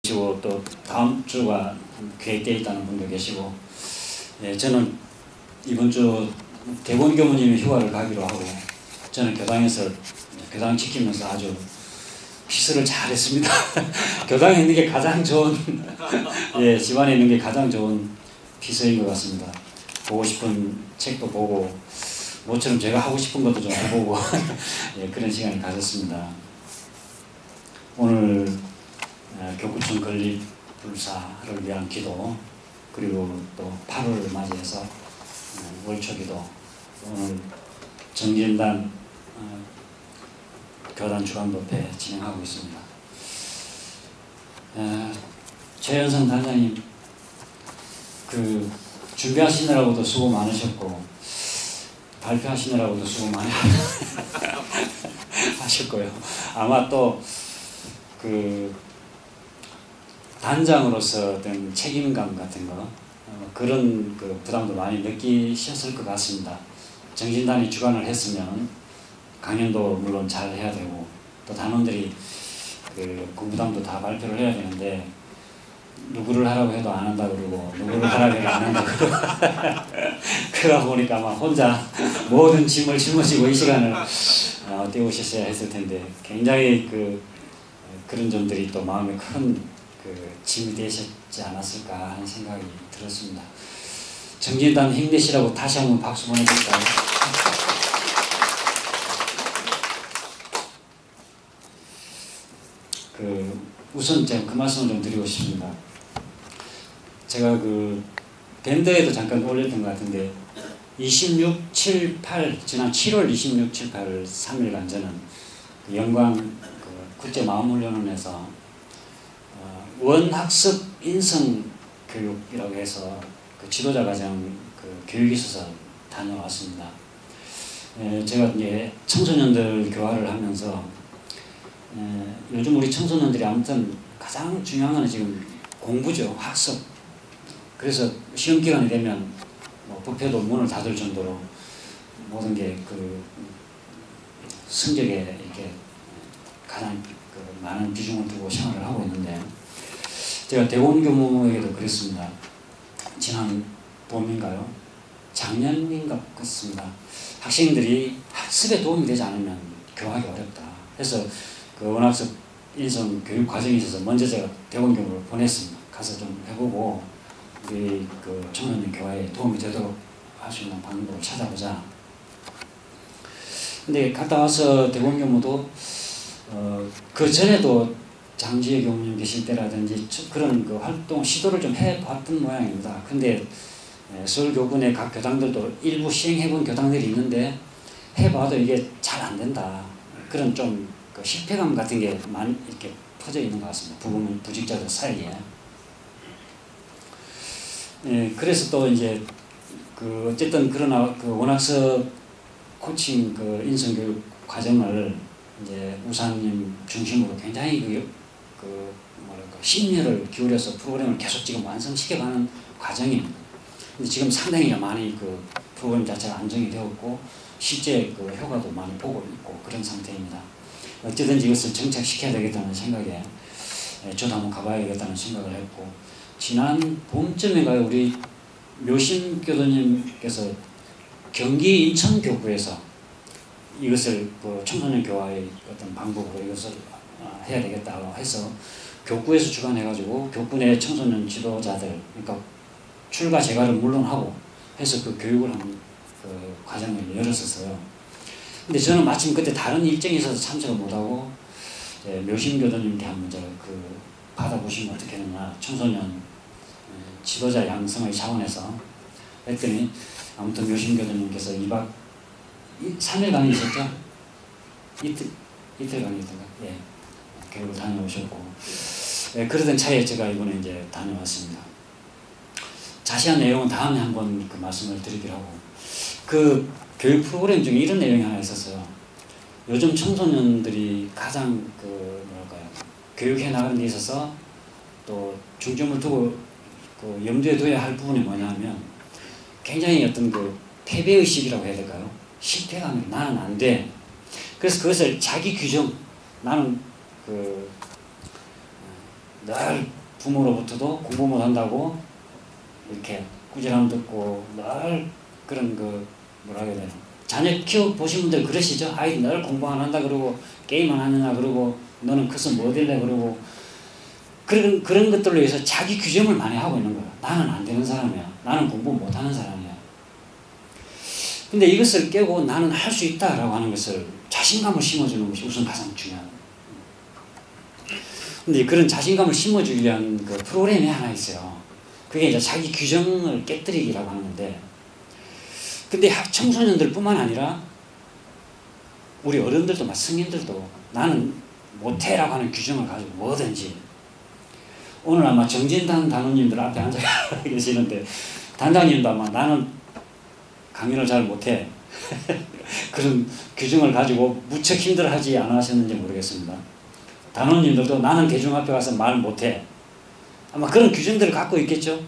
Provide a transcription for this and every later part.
계시고 또 다음 주가 계획되어 있다는 분도 계시고, 저는 이번 주 대권 교무님이 휴가를 가기로 하고 저는 교당에서 교당 지키면서 아주 피서를 잘했습니다. 교당에 있는 게 가장 좋은 집안에 있는 게 가장 좋은 피서인 것 같습니다. 보고 싶은 책도 보고 모처럼 제가 하고 싶은 것도 좀 해보고 그런 시간을 가졌습니다. 오늘 교구청 건립 불사를 위한 기도, 그리고 또 8월을 맞이해서 월초기도, 오늘 정진단 교단 주간법회 진행하고 있습니다. 최현성 단장님 준비하시느라고도 수고 많으셨고 발표하시느라고도 수고 많이 하셨고요. 아마 또 단장으로서 어떤 책임감 같은 거, 그런 부담도 많이 느끼셨을 것 같습니다. 정진단이 주관을 했으면 강연도 물론 잘 해야 되고, 또 단원들이 공부담도 다 발표를 해야 되는데, 누구를 하라고 해도 안 한다 그러고, 누구를 하라고 해도 안 한다 그러고, 그러다 보니까 아마 혼자 모든 짐을 짊어지고 이 시간을 때우셨어야 했을 텐데, 굉장히 그런 점들이 또 마음에 큰 짐이 되셨지 않았을까 하는 생각이 들었습니다. 정진단 힘내시라고 다시 한번 박수 보내드릴까요? 우선 제가 그 말씀을 좀 드리고 싶습니다. 제가 밴드에도 잠깐 올렸던 것 같은데 26, 7, 8 지난 7월 26, 7, 8 3일간 저는 영광 국제마음훈련원에서 원학습 인성교육이라고 해서 지도자 과정 교육이 있어서 다녀왔습니다. 제가 이제 청소년들 교화를 하면서 요즘 우리 청소년들이 아무튼 가장 중요한 건 지금 공부죠. 학습. 그래서 시험 기간이 되면 부패도 문을 닫을 정도로 모든 게 성적에 이렇게 가장 많은 비중을 두고 생활을 하고 있는데, 제가 대원 교무에게도 그랬습니다. 지난 봄인가요? 작년인 것 같습니다. 학생들이 학습에 도움이 되지 않으면 교화하기 어렵다. 그래서 원학습 인성 교육 과정에 있어서 먼저 제가 대원 교무를 보냈습니다. 가서 좀 해보고 우리 청소년 교화에 도움이 되도록 할 수 있는 방법을 찾아보자. 근데 갔다 와서 대원 교무도 그 전에도 장지혜 교무님 계실 때라든지 그런 활동 시도를 좀 해봤던 모양입니다. 근데 서울교군의 각 교당들도 일부 시행해본 교당들이 있는데 해봐도 이게 잘 안 된다. 그런 좀 실패감 같은 게 많이 이렇게 퍼져 있는 것 같습니다. 부직자들 사이에. 그래서 또 이제 어쨌든 그러나 원학습 코칭 인성교육 과정을 이제 우상님 중심으로 굉장히 심혈을 기울여서 프로그램을 계속 지금 완성시켜가는 과정입니다. 근데 지금 상당히 많이 프로그램 자체가 안정이 되었고 실제 효과도 많이 보고 있고 그런 상태입니다. 어쨌든지 이것을 정착시켜야 되겠다는 생각에 저도 한번 가봐야겠다는 생각을 했고, 지난 봄쯤인가요? 우리 묘심 교도님께서 경기 인천 교구에서 이것을 청소년 교화의 어떤 방법으로 이것을 해야 되겠다고 해서 교구에서 주관해가지고 교구 내 청소년 지도자들, 그러니까 출가 재가를 물론 하고 해서 교육을 하는 과정을 열었었어요. 근데 저는 마침 그때 다른 일정이 있어서 참석을 못하고 묘심 교도님께 한번 제가 받아보시면 어떻겠느냐, 청소년 지도자 양성의 차원에서 했더니, 아무튼 묘심 교도님께서 2박 3일 강의 있었죠? 이틀 강의였던가? 교육을 다녀오셨고, 그러던 차에 제가 이번에 이제 다녀왔습니다. 자세한 내용은 다음에 한번 말씀을 드리기로 하고, 교육 프로그램 중에 이런 내용이 하나 있었어요. 요즘 청소년들이 가장 교육해 나가는 데 있어서 또 중점을 두고 염두에 둬야 할 부분이 뭐냐면, 굉장히 어떤 패배의식이라고 해야 될까요? 실패감이 나는 안 돼. 그래서 그것을 자기 규정, 나는 늘 부모로부터도 공부 못한다고 이렇게 꾸지람 듣고 늘 그런 뭐라 해야 되나, 자녀 키워보신 분들 그러시죠? 아이 늘 공부 안 한다 그러고 게임만 하느냐 그러고 너는 커서 뭐 될래 그러고 그런 것들로 해서 자기 규정을 많이 하고 있는 거야. 나는 안 되는 사람이야. 나는 공부 못하는 사람이야. 근데 이것을 깨고 나는 할 수 있다라고 하는 것을 자신감을 심어주는 것이 우선 가장 중요한. 근데 그런 자신감을 심어주기 위한 그 프로그램이 하나 있어요. 그게 이제 자기 규정을 깨뜨리기라고 하는 건데, 근데 청소년들 뿐만 아니라 우리 어른들도 성인들도 나는 못해라고 하는 규정을 가지고 뭐든지, 오늘 아마 정진단 단원님들 앞에 앉아 계시는데 단장님도 아마 나는 강연을 잘 못해 그런 규정을 가지고 무척 힘들어하지 않으셨는지 모르겠습니다. 단원님들도 나는 대중 앞에 가서 말 못해, 아마 그런 규정들을 갖고 있겠죠.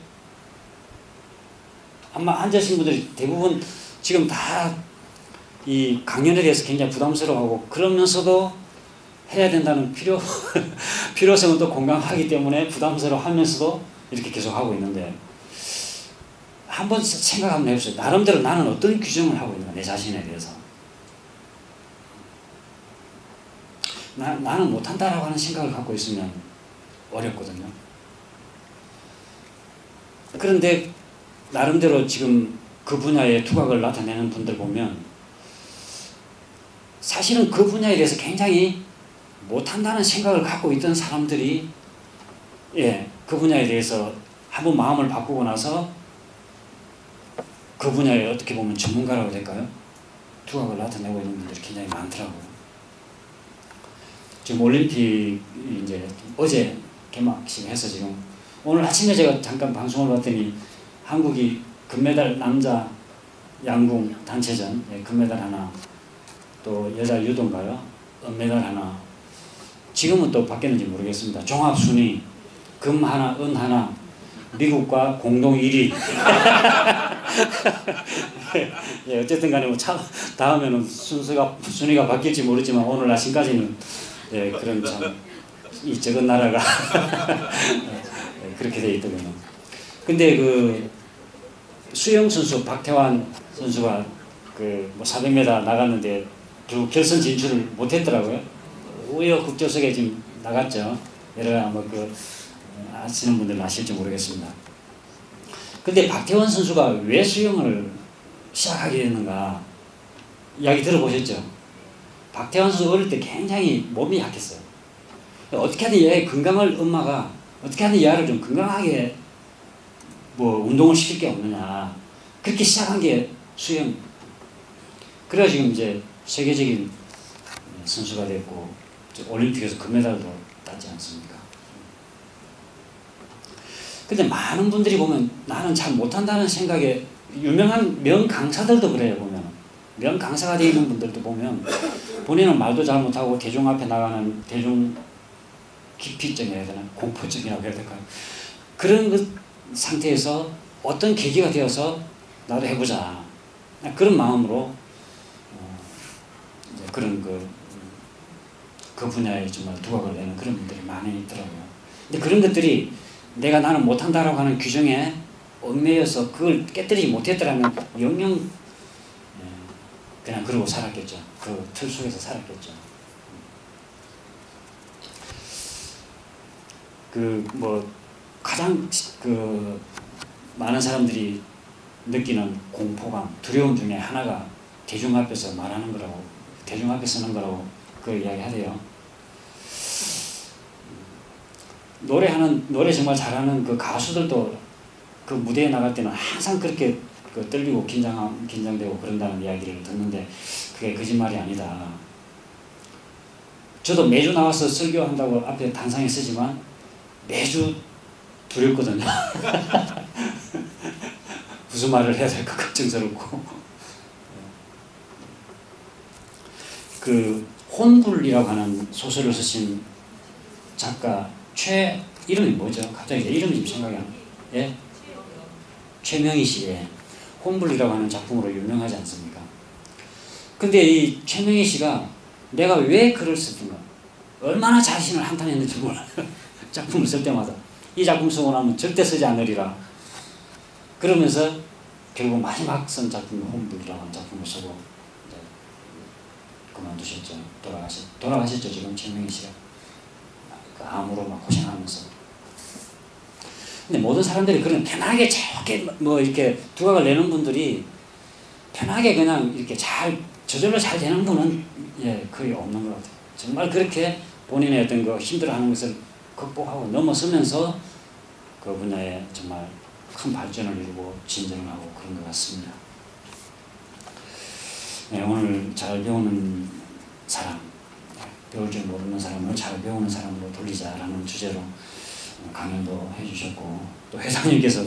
아마 앉으신 분들이 대부분 지금 다 이 강연에 대해서 굉장히 부담스러워하고 그러면서도 해야 된다는 필요성은 또 공감하기 때문에 부담스러워하면서도 이렇게 계속 하고 있는데, 한번 생각 한번 해보세요. 나름대로 나는 어떤 규정을 하고 있는가, 내 자신에 대해서. 나는 못한다라고 하는 생각을 갖고 있으면 어렵거든요. 그런데 나름대로 지금 그 분야에 두각을 나타내는 분들 보면 사실은 그 분야에 대해서 굉장히 못한다는 생각을 갖고 있던 사람들이 그 분야에 대해서 한번 마음을 바꾸고 나서 그 분야에 어떻게 보면 전문가라고 해야 될까요? 두각을 나타내고 있는 분들이 굉장히 많더라고요. 지금 올림픽 이제 어제 개막식 해서 지금 오늘 아침에 제가 잠깐 방송을 봤더니 한국이 금메달 남자 양궁 단체전 금메달 하나, 또 여자 유도인가요? 은메달 하나, 지금은 또 바뀌었는지 모르겠습니다. 종합순위 금 하나, 은 하나, 미국과 공동 1위. 어쨌든 간에 뭐 다음에는 순위가 바뀔지 모르지만 오늘 아침까지는 그런 참 이 적은 나라가 그렇게 돼 있더군요. 근데 그 수영 선수 박태환 선수가 뭐 400m 나갔는데 결선 진출을 못했더라고요. 우여곡절속에 지금 나갔죠. 여러 아마 아시는 분들은 아실지 모르겠습니다. 근데 박태환 선수가 왜 수영을 시작하게 됐는가 이야기 들어보셨죠? 박태환 선수 어릴 때 굉장히 몸이 약했어요. 어떻게 하든 얘의 건강을, 엄마가 어떻게 하든 얘를 좀 건강하게 운동을 시킬 게 없느냐, 그렇게 시작한 게 수영. 그래야 지금 이제 세계적인 선수가 됐고 올림픽에서 금메달도 따지 않습니까? 근데 많은 분들이 보면 나는 잘 못한다는 생각에, 유명한 명강사들도 그래요. 보면 명강사가 되어 있는 분들도 보면 본인은 말도 잘 못하고 대중 앞에 나가는 대중 기피증이라 해야 되나, 공포증이라고 해야 될까요? 그런 상태에서 어떤 계기가 되어서 나도 해보자, 그런 마음으로 이제 그런 그 분야에 정말 두각을 내는 그런 분들이 많이 있더라고요. 근데 그런 것들이 내가 나는 못한다라고 하는 규정에 얽매여서 그걸 깨뜨리지 못했더라면 영영 그냥 그러고 살았겠죠. 그 틀 속에서 살았겠죠. 가장 많은 사람들이 느끼는 공포감, 두려움 중에 하나가 대중 앞에서 말하는 거라고, 대중 앞에 서는 거라고 이야기 하대요. 노래 정말 잘하는 그 가수들도 그 무대에 나갈 때는 항상 그렇게 떨리고 긴장되고 그런다는 이야기를 듣는데 그게 거짓말이 아니다. 저도 매주 나와서 설교한다고 앞에 단상에 쓰지만 매주 두렵거든요. 무슨 말을 해야 될까 걱정스럽고. 그 혼불이라고 하는 소설을 쓰신 작가 이름이 뭐죠? 갑자기 이름이 지금 생각이 안 나요. 예? 최명희 씨의 혼불이라고 하는 작품으로 유명하지 않습니까? 근데 이 최명희 씨가 내가 왜 글을 썼던가, 얼마나 자신을 한탄했는지 몰라요. 작품을 쓸 때마다 이 작품 쓰고 나면 절대 쓰지 않으리라. 그러면서 결국 마지막 쓴 작품이 홈불이라는 작품을 쓰고 이제 그만두셨죠. 돌아가셨죠. 지금 최명희 씨가 그 암으로 막 고생하면서. 근데 모든 사람들이 그런 편하게 좋게 뭐 이렇게 두각을 내는 분들이 편하게 그냥 이렇게 저절로 잘 되는 분은 거의 없는 것 같아요. 정말 그렇게 본인의 어떤 그 힘들어하는 것을 극복하고 넘어서면서 그 분야에 정말 큰 발전을 이루고 진전을 하고 그런 것 같습니다. 네, 오늘 잘 배우는 사람, 배울 줄 모르는 사람을 잘 배우는 사람으로 돌리자라는 주제로 강연도 해주셨고 또 회장님께서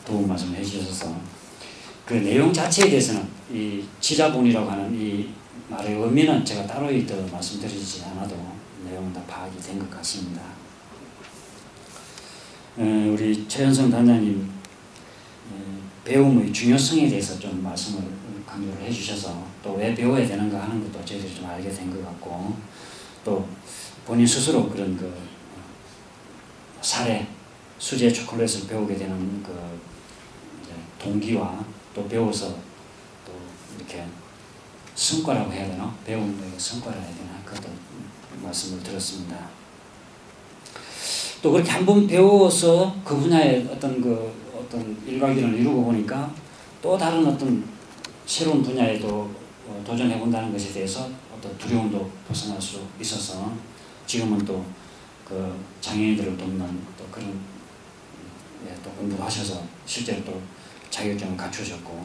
도움 말씀을 해주셔서 그 내용 자체에 대해서는 이 지자본이라고 하는 이 말의 의미는 제가 따로 더 말씀드리지 않아도 내용은 다 파악이 된 것 같습니다. 우리 최현성 단장님 배움의 중요성에 대해서 좀 말씀을 강조를 해주셔서 또 왜 배워야 되는가 하는 것도 저희들이 좀 알게 된 것 같고 또 본인 스스로 그런 그 사례, 수제 초콜릿을 배우게 되는 그 동기와 또 배워서 또 이렇게 성과라고 해야 되나? 배우는 성과라고 해야 되나? 그것도 말씀을 들었습니다. 또 그렇게 한번 배워서 그 분야에 어떤 일각견을 이루고 보니까 또 다른 어떤 새로운 분야에도 도전해 본다는 것에 대해서 어떤 두려움도 벗어날 수 있어서 지금은 또 그 장애인들을 돕는 또 그런 또 공부도 하셔서 실제로 또 자격증을 갖추셨고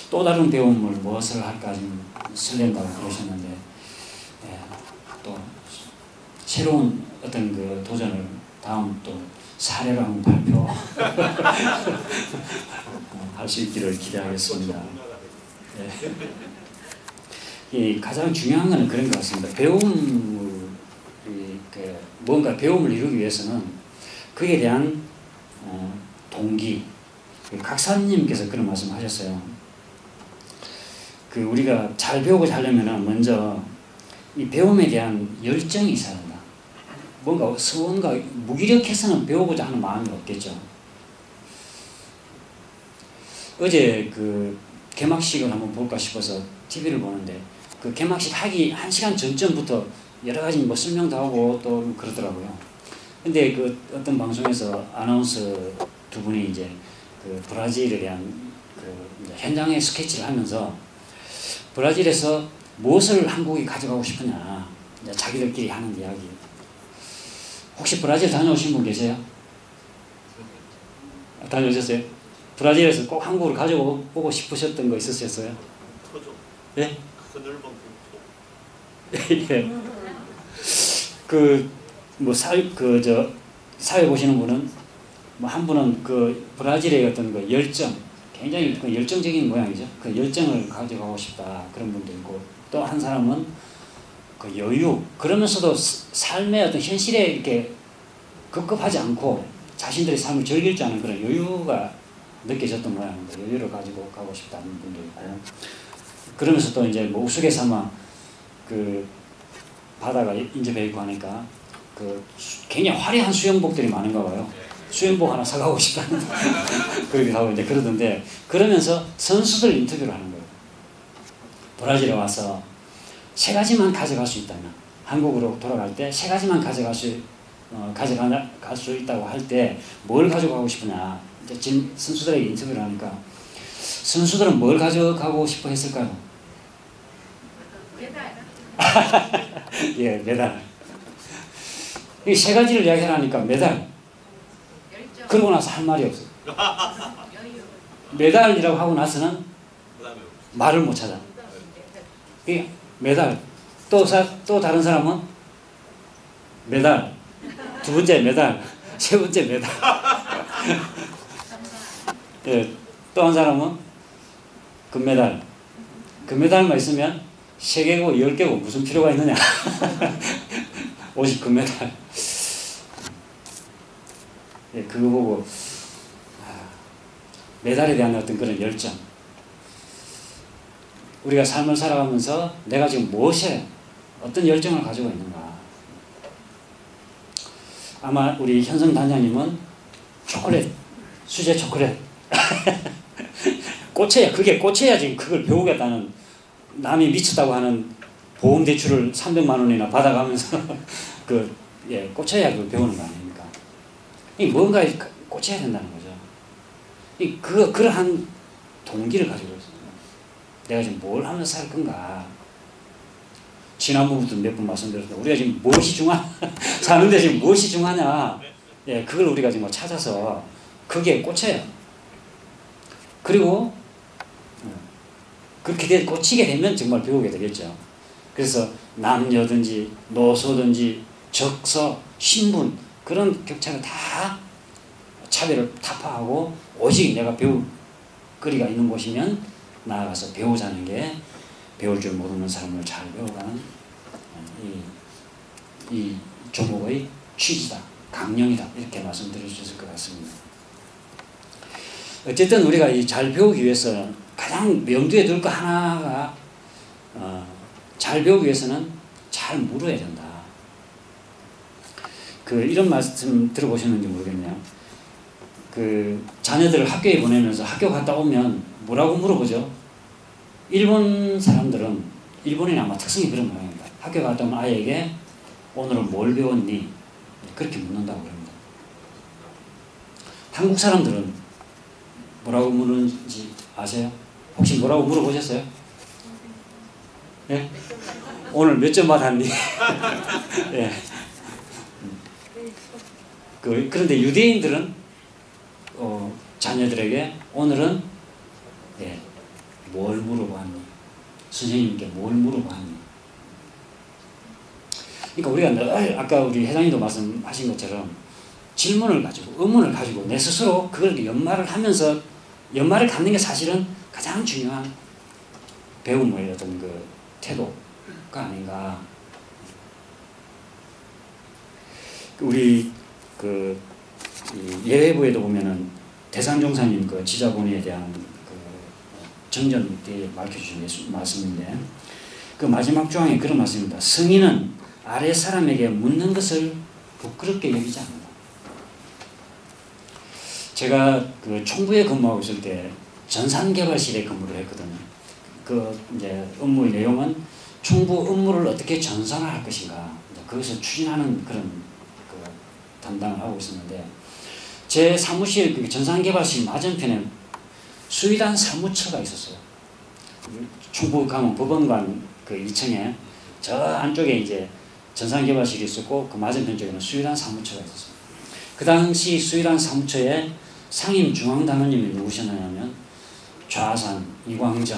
또 다른 배움을 무엇을 할까 지금 설렌다고 그러셨는데 또 새로운 어떤 그 도전을 다음 또 사례로 한번 발표할 수 있기를 기대하겠습니다. 이 가장 중요한 것은 그런 것 같습니다. 뭔가 배움을 이루기 위해서는 그에 대한 동기. 각사님께서 그런 말씀을 하셨어요. 그 우리가 잘 배우고자 하려면 먼저 이 배움에 대한 열정이 있어야 한다. 뭔가 무기력해서는 배우고자 하는 마음이 없겠죠. 어제 그 개막식을 한번 볼까 싶어서 TV를 보는데 그 개막식 하기 1시간 전부터 여러 가지 뭐 설명도 하고 또 그러더라고요. 근데 그 어떤 방송에서 아나운서 두 분이 이제 그 브라질에 대한 그 이제 현장의 스케치를 하면서 브라질에서 무엇을 한국이 가져가고 싶으냐 이제 자기들끼리 하는 이야기. 혹시 브라질 다녀오신 분 계세요? 다녀오셨어요? 브라질에서 꼭 한국을 가져오고 싶으셨던 거 있으셨어요? 터죠. 예? 그늘만 예. 사회 보시는 분은 뭐 한 분은 그 브라질의 어떤 그 열정, 굉장히 그 열정적인 모양이죠. 그 열정을 가져가고 싶다 그런 분도 있고 또 한 사람은 그 여유, 그러면서도 삶의 어떤 현실에 이렇게 급급하지 않고 자신들의 삶을 즐길 줄 아는 그런 여유가 느껴졌던 모양입니다. 여유를 가지고 가고 싶다는 분도 있고 그러면서 또 이제 뭐 우스갯소마 그 바다가 인접해 있고 하니까 그 굉장히 화려한 수영복들이 많은가 봐요. 수영복 하나 사가고 싶다는 그렇게 하고 이제 그러던데 그러면서 선수들 인터뷰를 하는 거예요. 브라질에 와서 3가지만 가져갈 수 있다면 한국으로 돌아갈 때 3가지만 가져갈 수 있다고 할 때 뭘 가져가고 싶으냐 이제 선수들에게 인터뷰를 하니까 선수들은 뭘 가져가고 싶어 했을까요? 예, 메달. 이 3가지를 이야기하니까 메달. 그러고 나서 할 말이 없어요. 메달이라고 하고 나서는 말을 못 찾아. 이 메달. 또 다른 사람은 메달. 2번째 메달. 3번째 메달. 예, 또 한 사람은 금메달. 금메달만 있으면 3개고 10개고 무슨 필요가 있느냐. 오직 금메달. 예, 그거 보고 메달에 대한 어떤 그런 열정. 우리가 삶을 살아가면서 내가 지금 무엇에 어떤 열정을 가지고 있는가. 아마 우리 현성 단장님은 초콜릿, 수제 초콜릿 꽂혀야, 그게 꽂혀야 지금 그걸 배우겠다는, 남이 미쳤다고 하는 보험 대출을 300만 원이나 받아가면서 예, 꽂혀야 그걸 배우는 거 아닙니까? 이 뭔가에 꽂혀야 된다는 거죠. 그러한 동기를 가지고 있어요. 내가 지금 뭘 하면서 살 건가? 지난번부터 몇 번 말씀드렸는데, 우리가 지금 무엇이 사는데 지금 무엇이 중요하냐? 예, 그걸 우리가 지금 찾아서 거기에 꽂혀요. 그리고 그렇게 꽂히게 되면 정말 배우게 되겠죠. 그래서 남녀든지 노소든지 적서, 신분, 그런 격차를 다 차별을 타파하고 오직 내가 배울 거리가 있는 곳이면 나아가서 배우자는 게 배울 줄 모르는 사람을 잘 배워가는 이 종목의 취지다, 강령이다, 이렇게 말씀드릴 수 있을 것 같습니다. 어쨌든 우리가 이 잘 배우기 위해서 가장 염두에 둘 거 하나가 잘 배우기 위해서는 잘 물어야 된다. 이런 말씀 들어보셨는지 모르겠네요. 자녀들을 학교에 보내면서 학교 갔다 오면 뭐라고 물어보죠? 일본 사람들은, 일본인이 아마 특성이 그런 모양입니다. 학교 갔다 오면 아이에게 오늘은 뭘 배웠니? 그렇게 묻는다고 합니다. 한국 사람들은 뭐라고 묻는지 아세요? 혹시 뭐라고 물어보셨어요? 예? 오늘 몇 점 받았니? 예. 그런데 유대인들은 자녀들에게 오늘은 예, 뭘 물어봤니? 선생님께 뭘 물어봤니? 그러니까 우리가 늘 아까 우리 회장님도 말씀하신 것처럼 질문을 가지고, 의문을 가지고 내 스스로 그걸 연마를 하면서, 연마를 갖는 게 사실은 가장 중요한 배움의 어떤 태도가 아닌가. 우리 예회부에도 보면은 대산종사님 지자본의에 대한 정전 때 밝혀주신 말씀인데, 마지막 조항에 그런 말씀입니다. 성인은 아래 사람에게 묻는 것을 부끄럽게 여기지 않는다. 제가 총부에 근무하고 있을 때 전산개발실에 근무를 했거든요. 이제 업무의 내용은 총부 업무를 어떻게 전산화할 것인가, 그것을 추진하는 그런 담당을 하고 있었는데, 제 사무실 전산개발실 맞은편에 수의단 사무처가 있었어요. 총부 가면 법원관 2층에 저 안쪽에 이제 전산개발실이 있었고, 그 맞은편 쪽에는 수의단 사무처가 있었어요. 그 당시 수의단 사무처에 상임 중앙단원님이 누구셨냐면 좌산 이광정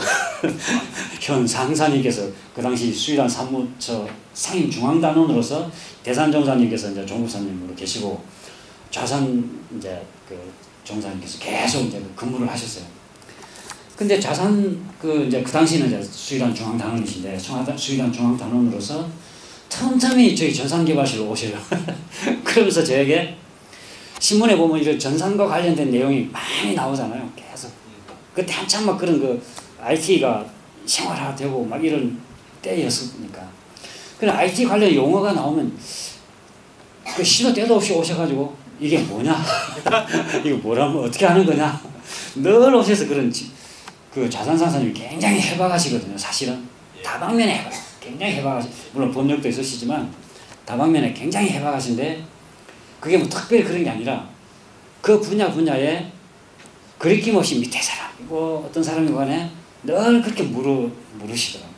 현 상사님께서 그 당시 수의단 사무처 상임 중앙단원으로서 대산종사님께서 이제 종부사님으로 계시고, 좌산 이제 종사님께서 계속 이제 근무를 하셨어요. 근데 좌산 이제 그 당시는 이제 수의단 중앙단원이신데, 수의단 중앙단원으로서 틈틈이 저희 전산개발실로 오셔요. 그러면서 저에게 신문에 보면 이런 전산과 관련된 내용이 많이 나오잖아요. 계속. 그때 한참 막 그런 IT가 생활화되고 막 이런 때였으니까. 그냥 IT 관련 용어가 나오면 시도 때도 없이 오셔가지고 이게 뭐냐? 이거 뭐라면 어떻게 하는 거냐? 늘 오셔서 자산상사님이 굉장히 해박하시거든요. 사실은 다방면에 굉장히 해박하시. 물론 법력도 있으시지만 다방면에 굉장히 해박하신데, 그게 뭐 특별히 그런 게 아니라 그 분야에 거리낌 없이 밑에 사람이고 어떤 사람이 간에 늘 그렇게 물으시더라고요.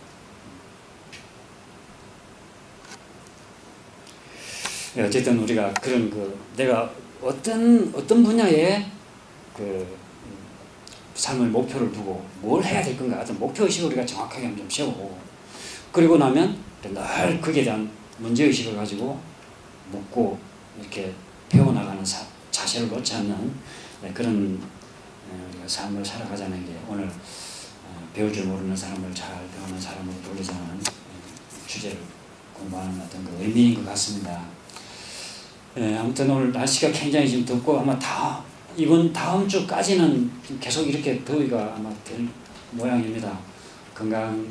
어쨌든 우리가 그런 내가 어떤 분야에 삶의 목표를 두고 뭘 해야 될 건가, 어떤 목표의식을 우리가 정확하게 좀 세우고, 그리고 나면 늘 거기에 대한 문제의식을 가지고 묻고 이렇게 배워나가는 자세를 놓지 않는 그런 삶을 살아가자는 게 오늘 배울 줄 모르는 사람을 잘 배우는 사람으로 돌리자는 주제를 공부하는 어떤 의미인 것 같습니다. 아무튼 오늘 날씨가 굉장히 지금 덥고, 아마 이번 다음 주까지는 계속 이렇게 더위가 아마 될 모양입니다. 건강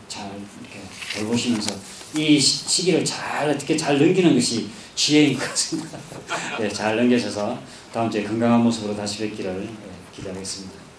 잘 이렇게 돌보시면서 이 시기를 어떻게 잘 넘기는 것이 지혜인 것 같습니다. 네, 잘 넘겨셔서 다음 주에 건강한 모습으로 다시 뵙기를 기대하겠습니다.